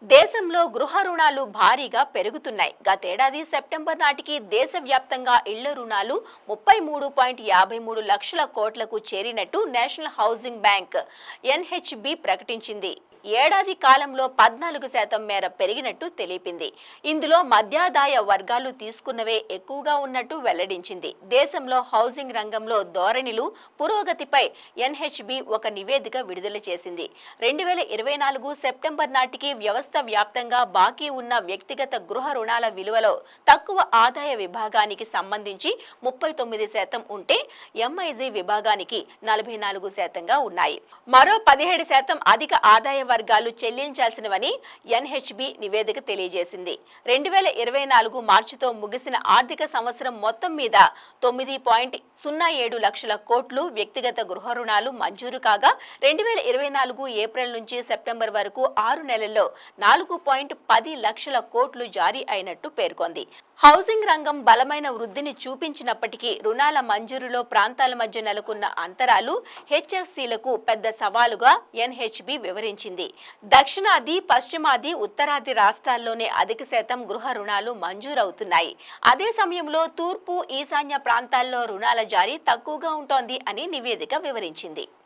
దేశంలో గృహ రుణాలు భారీగా పెరుగుతున్నాయి. గతేడాది సెప్టెంబర్ నాటికి దేశవ్యాప్తంగా ఇళ్ల రుణాలు 33.53 లక్షల కోట్లకు చేరినట్టు నేషనల్ హౌసింగ్ బ్యాంక్ ఎన్హెచ్బి ప్రకటించింది. ఏడాది కాలంలో 14% మేర పెరిగినట్టు తెలిపింది. ఇందులో మధ్యాదాయ వర్గాలు తీసుకున్నవే ఎక్కువగా ఉన్నట్టు వెల్లడించింది. దేశంలో హౌసింగ్ రంగంలో ధోరణిలు పురోగతిపై ఎన్హెచ్బి ఒక నివేదిక విడుదల చేసింది. 2024 సెప్టెంబర్ నాటికి వ్యవస్థ వ్యాప్తంగా బాకీ ఉన్న వ్యక్తిగత గృహ రుణాల విలువలో తక్కువ ఆదాయ విభాగానికి సంబంధించి 39% ఉంటే ఎంఐజీ విభాగానికి 44%గా ఉన్నాయి. మరో 17% అధిక ఆదాయ వర్గాలు చెల్లించాల్సినవని ఎన్హెచ్బి నివేదిక తెలియజేసింది. 2024 మార్చితో ముగిసిన ఆర్థిక సంవత్సరం మొత్తం మీద 9.07 లక్షల కోట్లు వ్యక్తిగత గృహ రుణాలు మంజూరు కాగా 2024 ఏప్రిల్ నుంచి సెప్టెంబర్ వరకు 6 నెలల్లో 4.10 లక్షల కోట్లు జారీ అయినట్టు పేర్కొంది. హౌసింగ్ రంగం బలమైన వృద్ధిని చూపించినప్పటికీ రుణాల మంజూరులో ప్రాంతాల మధ్య నెలకొన్న అంతరాలు హెచ్ఎఫ్సీలకు పెద్ద సవాలుగా ఎన్హెచ్బి వివరించింది. దక్షిణాది, పశ్చిమాది, ఉత్తరాది రాష్ట్రాల్లోనే అధిక శాతం గృహ రుణాలు మంజూరవుతున్నాయి. అదే సమయంలో తూర్పు, ఈశాన్య ప్రాంతాల్లో రుణాల జారీ తక్కువగా ఉంటోంది అని నివేదిక వివరించింది.